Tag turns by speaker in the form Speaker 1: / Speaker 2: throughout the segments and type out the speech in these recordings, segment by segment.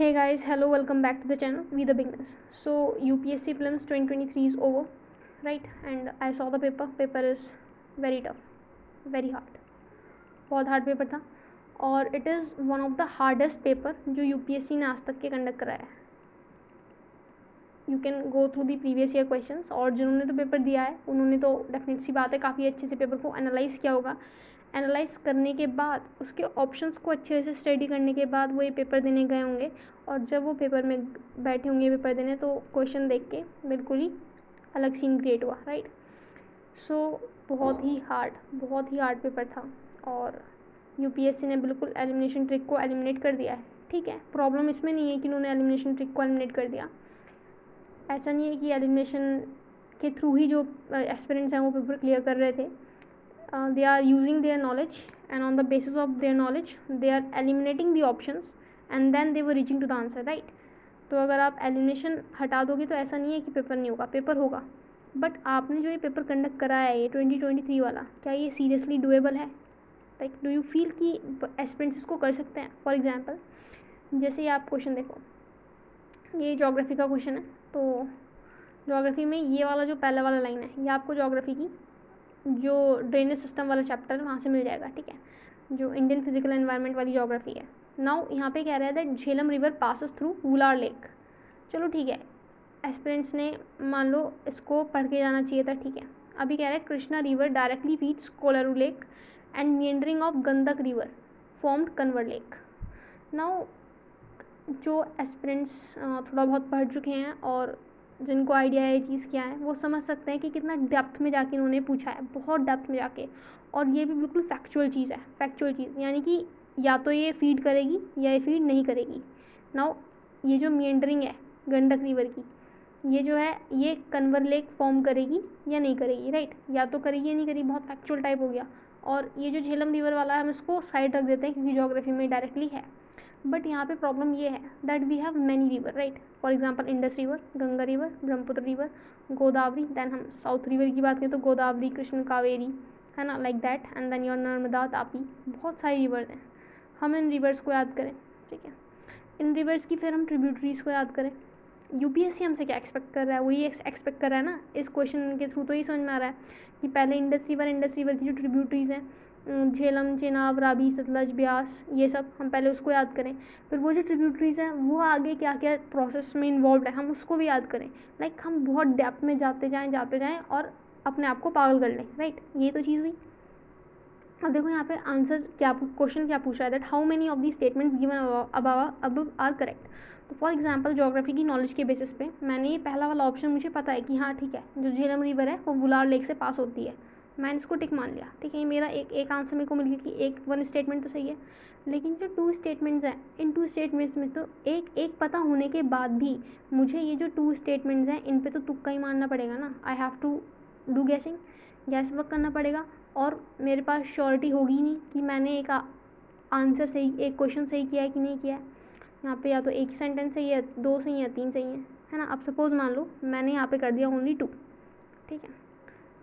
Speaker 1: Hey guys, hello, welcome back to the channel, We the Beginners. So UPSC Prelims 2023 is over, right? And I saw the paper. Paper is very tough, very hard. बहुत hard paper था और it is one of the hardest paper जो UPSC ने आज तक के conduct कराया है. You can go through the previous year questions और जिन्होंने तो पेपर दिया है उन्होंने तो डेफिनेट सी बात है काफ़ी अच्छे से पेपर को एनालाइज किया होगा. एनालाइज करने के बाद उसके ऑप्शंस को अच्छे से स्टडी करने के बाद वो ये पेपर देने गए होंगे और जब वो पेपर में बैठे होंगे पेपर देने तो क्वेश्चन देख के बिल्कुल ही अलग सीन क्रिएट हुआ, राइट. सो बहुत ही हार्ड पेपर था और यूपीएससी ने बिल्कुल एलिमिनेशन ट्रिक को एलिमिनेट कर दिया है. ठीक है, प्रॉब्लम इसमें नहीं है कि उन्होंने एलिमिनेशन ट्रिक को एलिमिनेट कर दिया. ऐसा नहीं है कि एलिमिनेशन के थ्रू ही जो एस्पिरेंट्स हैं वो पेपर क्लियर कर रहे थे. They are using their knowledge and on the basis of their knowledge they are eliminating the options and then they were reaching to the answer, right. तो अगर आप एलिमिनेशन हटा दोगे तो ऐसा नहीं है कि पेपर नहीं होगा, पेपर होगा. बट आपने जो ये पेपर कंडक्ट कराया है ये 2023 वाला, क्या ये सीरियसली डुएबल है? लाइक डू यू फील कि एस्पिरेंट्स इसको कर सकते हैं? फॉर एग्जाम्पल जैसे ये आप क्वेश्चन देखो, ये ज्योग्राफी का क्वेश्चन है. तो ज्योग्राफी में ये वाला जो पहला वाला लाइन है ये आपको ज्योग्राफी की जो ड्रेनेज सिस्टम वाला चैप्टर है वहाँ से मिल जाएगा. ठीक है, जो इंडियन फिजिकल एनवायरनमेंट वाली ज्योग्राफी है. नाउ यहाँ पे कह रहा है that Jhelum river passes through Wular lake. चलो ठीक है, एस्पिरेंट्स ने मान लो इसको पढ़ के जाना चाहिए था. ठीक है, अभी कह रहा है Krishna river directly feeds Kolleru lake and meandering of Gandak river formed कन्वर लेक. नाउ जो एस्पिरेंट्स थोड़ा बहुत पढ़ चुके हैं और जिनको आइडिया है ये चीज़ क्या है वो समझ सकते हैं कि कितना डेप्थ में जाके इन्होंने पूछा है, बहुत डेप्थ में जाके. और ये भी बिल्कुल फैक्चुअल चीज़ है, फैक्चुअल चीज़ यानी कि या तो ये फीड करेगी या ये फीड नहीं करेगी. नाउ ये जो मिएंडरिंग है गंडक रिवर की, ये जो है ये कन्वर लेक फॉर्म करेगी या नहीं करेगी, राइट. या तो करेगी या नहीं करेगी, बहुत फैक्चुअल टाइप हो गया. और ये जो झेलम रिवर वाला है हम इसको साइड रख देते हैं क्योंकि ज्योग्राफी में डायरेक्टली है. बट यहाँ पे प्रॉब्लम ये है that we have many river, right. For example Indus river, Ganga river, Brahmaputra river, Godavari. Then हम साउथ रिवर की बात करें तो गोदावरी, कृष्ण, कावेरी, है ना, like that. And then your Narmada, Tapi, बहुत सारी रिवर्स हैं. हम इन रिवर्स को याद करें, ठीक है. इन रिवर्स की फिर हम ट्रिब्यूटरीज को याद करें. यूपीएससी हमसे क्या एक्सपेक्ट कर रहा है, वही एक्सपेक्ट कर रहा है ना. इस क्वेश्चन के थ्रू तो ही समझ में आ रहा है कि पहले इंडस रिवर की जो ट्रिब्यूटरीज हैं झेलम, चेनाब, रावी, सतलज, ब्यास, ये सब हम पहले उसको याद करें. फिर वो जो ट्रिब्यूटरीज हैं वो आगे क्या क्या प्रोसेस में इन्वॉल्व है हम उसको भी याद करें. लाइक हम बहुत डेप्थ में जाते जाएँ और अपने आप को पागल कर लें, राइट. ये तो चीज़ हुई. अब देखो यहाँ पे आंसर क्या, क्वेश्चन क्या पूछ रहा है that how many of the statements given above are correct. तो फॉर एग्जाम्पल ज्योग्राफी की नॉलेज के बेसिस पे मैंने ये पहला वाला ऑप्शन मुझे पता है कि हाँ ठीक है जो झेलम रिवर है वो वुलार लेक से पास होती है, मैंने इसको टिक मान लिया. ठीक है, ये मेरा एक आंसर मेरे को मिल गया कि एक वन स्टेटमेंट तो सही है. लेकिन जो टू स्टेटमेंट्स हैं इन टू स्टेटमेंट्स में तो एक पता होने के बाद भी मुझे ये जो टू स्टेटमेंट्स हैं इन पे तो तुक्का ही मारना पड़ेगा ना. I have to do guessing, guess work करना पड़ेगा. और मेरे पास श्योरिटी होगी नहीं कि मैंने एक आंसर सही, एक क्वेश्चन सही किया है कि नहीं किया है. यहाँ पे या तो एक ही सेंटेंस सही है, दो सही है, तीन सही है ना. अब सपोज़ मान लो मैंने यहाँ पे कर दिया ओनली 2, ठीक है.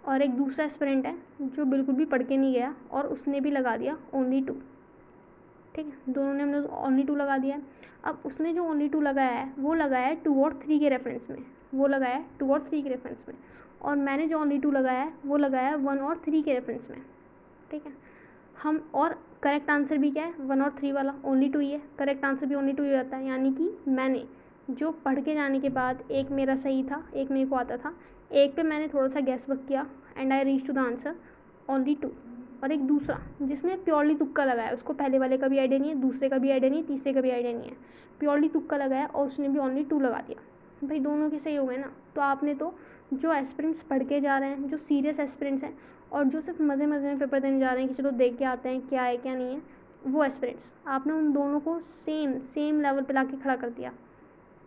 Speaker 1: और एक दूसरा एस्पिरेंट है जो बिल्कुल भी पढ़ के नहीं गया और उसने भी लगा दिया ओनली 2, ठीक है. दोनों ने हमने ओनली 2 लगा दिया है. अब उसने जो ओनली 2 लगाया है वो लगाया है 2 और 3 के रेफरेंस में, वो लगाया है 2 और 3 के रेफरेंस में. और मैंने जो ओनली 2 लगाया है वो लगाया है 1 और 3 के रेफरेंस में, ठीक है. हम और करेक्ट आंसर भी क्या है 1 और 3 वाला ओनली 2 ही है. करेक्ट आंसर भी ओनली 2 ही होता है. यानी कि मैंने जो पढ़ के जाने के बाद एक मेरा सही था, एक मेरे को आता था, एक पे मैंने थोड़ा सा गैस वर्क किया and I reach to the answer only 2. और एक दूसरा जिसने प्योरली तुक्का लगाया, उसको पहले वाले का भी आइडिया नहीं है, दूसरे का भी आइडिया नहीं है, तीसरे का भी आइडिया नहीं है, प्योरली तुक्का लगाया और उसने भी ओनली 2 लगा दिया. भाई दोनों के सही हो गए ना. तो आपने तो जो एस्पिरेंट्स पढ़ के जा रहे हैं, जो सीरियस एस्पिरेंट्स हैं और जो सिर्फ मज़े में पेपर देने जा रहे हैं कि चलो देख के आते हैं क्या है क्या नहीं है, वो एस्पिरेंट्स, आपने उन दोनों को सेम लेवल पे ला के खड़ा कर दिया.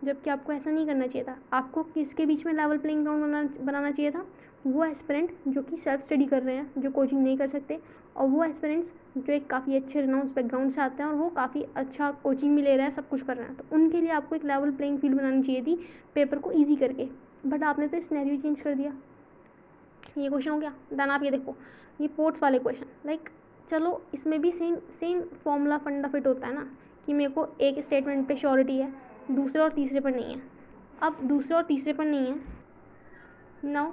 Speaker 1: जबकि आपको ऐसा नहीं करना चाहिए था. आपको किसके बीच में लेवल प्लेइंग ग्राउंड बनाना चाहिए था? वो एस्पिरेंट जो कि सेल्फ स्टडी कर रहे हैं, जो कोचिंग नहीं कर सकते, और वो एस्पिरेंट्स जो एक काफ़ी अच्छे रिनाउंस बैकग्राउंड से आते हैं और वो काफ़ी अच्छा कोचिंग भी ले रहे हैं, सब कुछ कर रहे हैं. तो उनके लिए आपको एक लेवल प्लेइंग फील्ड बनानी चाहिए थी पेपर को ईजी करके. बट आपने तो सिनेरियो चेंज कर दिया. ये क्वेश्चन हो गया. देन आप ये देखो, ये पोर्ट्स वाले क्वेश्चन, लाइक चलो इसमें भी सेम फॉर्मूला फंडा फिट होता है ना कि मेरे को एक स्टेटमेंट पे श्योरिटी है, दूसरे और तीसरे पर नहीं है। अब दूसरे और तीसरे पर नहीं है नाउ,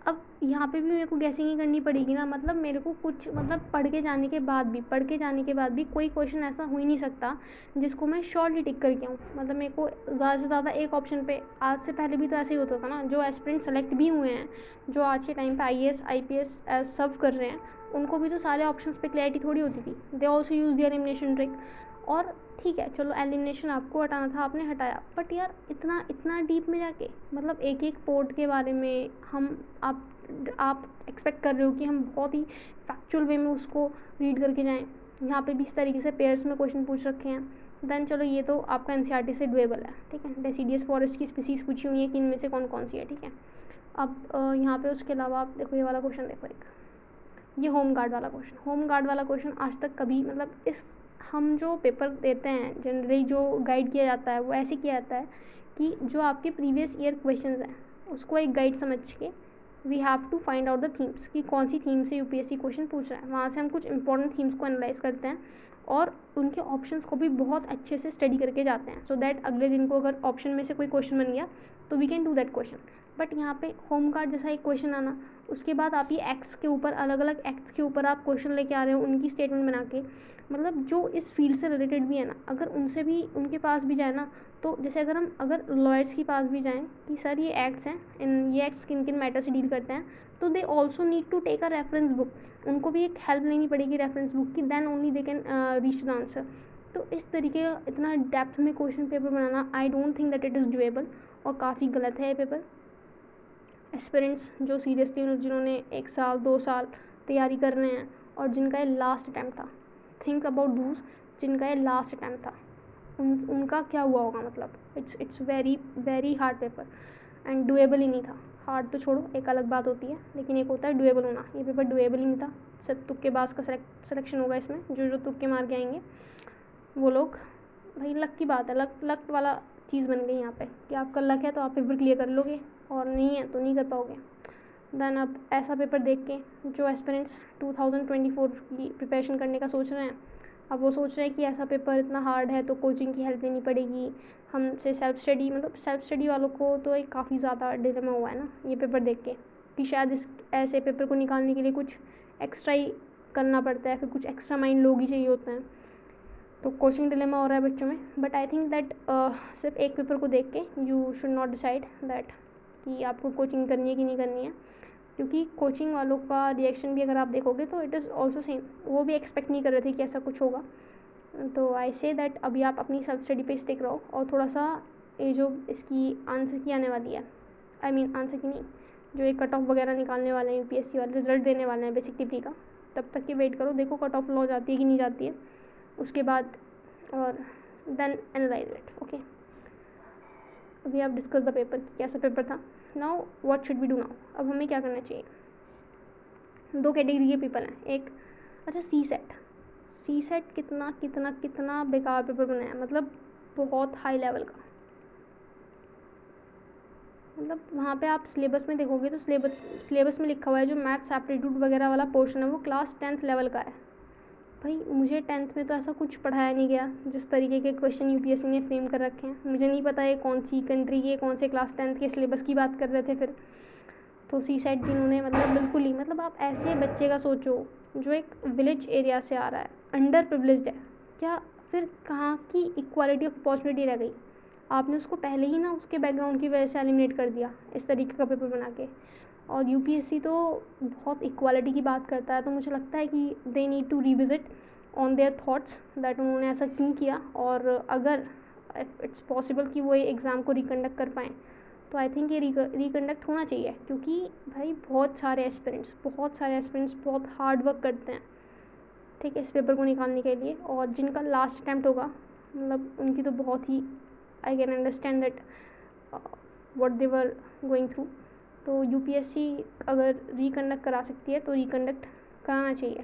Speaker 1: अब यहाँ पे भी मेरे को गैसिंग ही करनी पड़ेगी ना। मतलब मेरे को कुछ मतलब पढ़ के जाने के बाद भी कोई क्वेश्चन ऐसा हो ही नहीं सकता जिसको मैं शॉर्टली टिक करके आऊँ। मतलब मेरे को ज़्यादा से ज़्यादा एक ऑप्शन पे, आज से पहले भी तो ऐसे ही होता था ना, जो एस्पिरेंट सेलेक्ट भी हुए हैं, जो आज के टाइम पे IAS IPS सर्व कर रहे हैं, उनको भी तो सारे ऑप्शंस पे क्लैरिटी थोड़ी होती थी। They also use the elimination trick. और ठीक है चलो, एलिमिनेशन आपको हटाना था, आपने हटाया, बट यार इतना इतना डीप में जाके, मतलब एक एक पोर्ट के बारे में आप एक्सपेक्ट कर रहे हो कि हम बहुत ही फैक्चुअल वे में उसको रीड करके जाएं। यहाँ पे भी इस तरीके से पेयर्स में क्वेश्चन पूछ रखे हैं। देन चलो ये तो आपका NCERT से डुएबल है, ठीक है। डेसिडियस फॉरेस्ट की स्पीसीज पूछी हुई है कि इनमें से कौन कौन सी है, ठीक है। अब यहाँ पे उसके अलावा आप देखो, ये वाला क्वेश्चन देखो, एक ये होम गार्ड वाला क्वेश्चन आज तक कभी, मतलब इस हम जो पेपर देते हैं जनरली जो गाइड किया जाता है वो ऐसे किया जाता है कि जो आपके प्रीवियस ईयर क्वेश्चंस हैं उसको एक गाइड समझ के we have to find out the themes कि कौन सी थीम से UPSC क्वेश्चन पूछ रहा है। वहाँ से हम कुछ इंपॉर्टेंट थीम्स को एनालाइज करते हैं और उनके ऑप्शंस को भी बहुत अच्छे से स्टडी करके जाते हैं, सो दैट अगले दिन को अगर ऑप्शन में से कोई क्वेश्चन बन गया तो we can do that question. But यहाँ पे होम गार्ड जैसा एक क्वेश्चन आना, उसके बाद आप ये एक्ट्स के ऊपर, अलग अलग एक्ट्स के ऊपर आप क्वेश्चन लेके आ रहे हो, उनकी स्टेटमेंट बना के, मतलब जो इस फील्ड से रिलेटेड भी है ना, अगर उनसे भी उनके पास भी जाए ना, तो जैसे अगर लॉयर्स के पास भी जाएँ कि सर ये एक्ट्स हैं, ये एक्ट्स किन किन मैटर से डील करते हैं, तो they also need to take a reference book. उनको भी एक हेल्प लेनी पड़ेगी रेफरेंस बुक की, then only they can reach the answer. तो इस तरीके का इतना डेप्थ में क्वेश्चन पेपर बनाना, I don't think that it is doable, और काफ़ी गलत है ये पेपर। एस्पिरेंट्स जो सीरियसली जिन्होंने 1 साल 2 साल तैयारी कर रहे हैं और जिनका ये लास्ट अटैम्प्ट था, थिंक अबाउट दूस जिनका ये लास्ट अटैम्प्ट था, उनका क्या हुआ होगा। मतलब it's very very hard paper and doable ही नहीं था। हार्ड तो छोड़ो, एक अलग बात होती है, लेकिन एक होता है डुएबल होना। ये पेपर डुएबल ही नहीं था। सब तुक्केबाज का सिलेक्शन होगा इसमें, जो तुक्के मार के आएंगे वो लोग। भाई लक की बात है, लक वाला चीज़ बन गई यहाँ पे कि आपका लक है तो आप पेपर क्लियर कर लोगे, और नहीं है तो नहीं कर पाओगे। देन अब ऐसा पेपर देख के जो एस्पिरेंट्स 2024 की प्रिपरेशन करने का सोच रहे हैं, अब वो सोच रहे हैं कि ऐसा पेपर इतना हार्ड है तो कोचिंग की हेल्प लेनी पड़ेगी हमसे, सेल्फ स्टडी। मतलब सेल्फ स्टडी वालों को तो एक काफ़ी ज़्यादा डिलेमा हुआ है ना ये पेपर देख के, कि शायद इस ऐसे पेपर को निकालने के लिए कुछ एक्स्ट्रा ही करना पड़ता है, फिर कुछ एक्स्ट्रा माइंड लोग ही चाहिए होते हैं। तो कोचिंग डिलेमा हो रहा है बच्चों में। बट आई थिंक दैट सिर्फ एक पेपर को देख के you should not decide that कि आपको कोचिंग करनी है कि नहीं करनी है, क्योंकि कोचिंग वालों का रिएक्शन भी अगर आप देखोगे तो इट इज़ ऑल्सो सेम। वो भी एक्सपेक्ट नहीं कर रहे थे कि ऐसा कुछ होगा। तो आई से दैट अभी आप अपनी सेल्फ स्टडी पे स्टिक रहो, और थोड़ा सा ये जो इसकी आंसर की आने वाली है, आई मीन आंसर की नहीं, जो एक कट ऑफ वगैरह निकालने वाले हैं UPSC वाले, रिजल्ट देने वाले हैं बेसिक टिप्री का, तब तक की वेट करो, देखो कट ऑफ लो जाती है कि नहीं जाती है उसके बाद, और देन एनालाइज इट। ओके, अभी आप डिस्कस द पेपर, कैसा पेपर था। Now what should we do now, अब हमें क्या करना चाहिए। 2 कैटेगरी के पीपल हैं। एक, अच्छा सी सेट कितना कितना कितना बेकार पेपर बनाया, मतलब बहुत हाई लेवल का। मतलब वहाँ पे आप सिलेबस में देखोगे तो सिलेबस में लिखा हुआ है जो मैथ्स एप्टीट्यूड वगैरह वाला पोर्शन है वो क्लास 10th लेवल का है। भाई मुझे 10th में तो ऐसा कुछ पढ़ाया नहीं गया जिस तरीके के क्वेश्चन UPSC ने फ्रेम कर रखे हैं। मुझे नहीं पता है कौन सी कंट्री के कौन से क्लास 10th के सिलेबस की बात कर रहे थे फिर। तो सी सेट भी उन्होंने मतलब बिल्कुल ही, मतलब आप ऐसे बच्चे का सोचो जो एक विलेज एरिया से आ रहा है, अंडर प्रिविलेज्ड है, क्या फिर कहाँ की इक्वालिटी ऑफ अपॉर्चुनिटी रह गई। आपने उसको पहले ही ना उसके बैकग्राउंड की वजह से एलिमिनेट कर दिया इस तरीके का पेपर बना के। और UPSC तो बहुत इक्वालिटी की बात करता है, तो मुझे लगता है कि they need to revisit on their thoughts that उन्होंने ऐसा क्यों किया, और अगर इट्स पॉसिबल कि वो ये एग्ज़ाम को रिकंडक्ट कर पाएँ तो आई थिंक ये रिकंडक्ट होना चाहिए। क्योंकि भाई बहुत सारे एस्पिरेंट्स बहुत हार्ड वर्क करते हैं, ठीक है, इस पेपर को निकालने के लिए, और जिनका लास्ट अटैम्प्ट होगा मतलब उनकी तो बहुत ही, I can understand that what they were going through. तो UPSC अगर रिकंडक्ट करा सकती है तो रिकंडक्ट कराना चाहिए,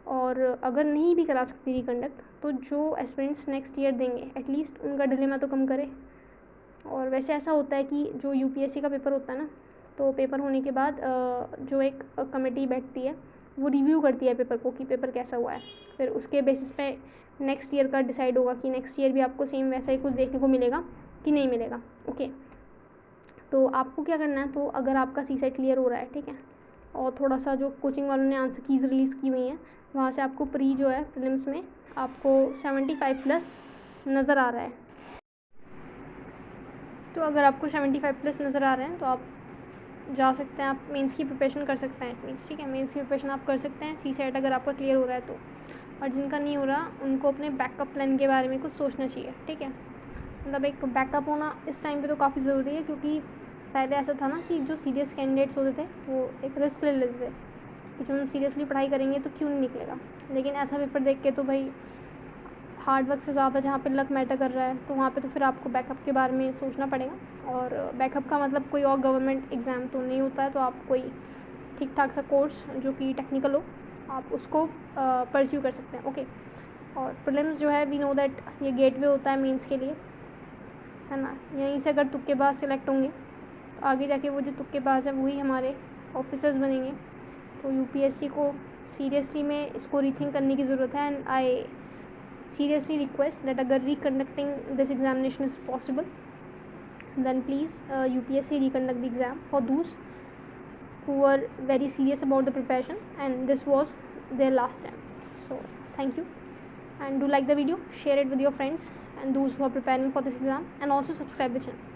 Speaker 1: और अगर नहीं भी करा सकती रिकंडक्ट तो जो एस्पिरेंट्स नेक्स्ट ईयर देंगे एटलीस्ट उनका डिलेमा तो कम करे। और वैसे ऐसा होता है कि जो UPSC का पेपर होता है ना, तो पेपर होने के बाद जो एक कमेटी बैठती है वो रिव्यू करती है पेपर को कि पेपर कैसा हुआ है। फिर उसके बेसिस पे नेक्स्ट ईयर का डिसाइड होगा कि नेक्स्ट ईयर भी आपको सेम वैसा ही कुछ देखने को मिलेगा कि नहीं मिलेगा। ओके, तो आपको क्या करना है, तो अगर आपका सी सेट क्लियर हो रहा है, ठीक है, और थोड़ा सा जो कोचिंग वालों ने आंसर कीज़ रिलीज़ की हुई हैं वहाँ से आपको प्री जो है प्रीलिम्स में आपको 75+ नज़र आ रहा है। तो अगर आपको 75+ नज़र आ रहे हैं तो आप जा सकते हैं, आप मेंस की प्रिपरेशन कर सकते हैं। इट मीन्स ठीक है, मेंस की प्रिपरेशन आप कर सकते हैं सी सेट अगर आपका क्लियर हो रहा है तो। और जिनका नहीं हो रहा उनको अपने बैकअप प्लान के बारे में कुछ सोचना चाहिए, ठीक है। मतलब एक बैकअप होना इस टाइम पे तो काफ़ी ज़रूरी है, क्योंकि पहले ऐसा था ना कि जो सीरियस कैंडिडेट्स होते थे वो एक रिस्क ले लेते थे कि जब हम सीरियसली पढ़ाई करेंगे तो क्यों नहीं निकलेगा। लेकिन ऐसा पेपर देख के तो भाई हार्ड वर्क से ज़्यादा जहाँ पे लक मैटर कर रहा है तो वहाँ पे तो फिर आपको बैकअप के बारे में सोचना पड़ेगा। और बैकअप का मतलब कोई और गवर्नमेंट एग्ज़ाम तो नहीं होता है, तो आप कोई ठीक ठाक सा कोर्स जो कि टेक्निकल हो आप उसको परस्यू कर सकते हैं। ओके, और प्रीलिम्स जो है वी नो दैट ये गेटवे होता है मेंस के लिए, है ना। यहीं से अगर तुक्केबाज सिलेक्ट होंगे तो आगे जाके वो जो तुक्केबाज है वही हमारे ऑफिसर्स बनेंगे। तो यूपीएससी को सीरियसली में इसको रीथिंक करने की ज़रूरत है। And I seriously request that agar reconducting this examination is possible, then please UPSC reconduct the exam for those who were very serious about the preparation and this was their last time. So thank you, and do like the video, share it with your friends and those who are preparing for this exam, and also subscribe the channel.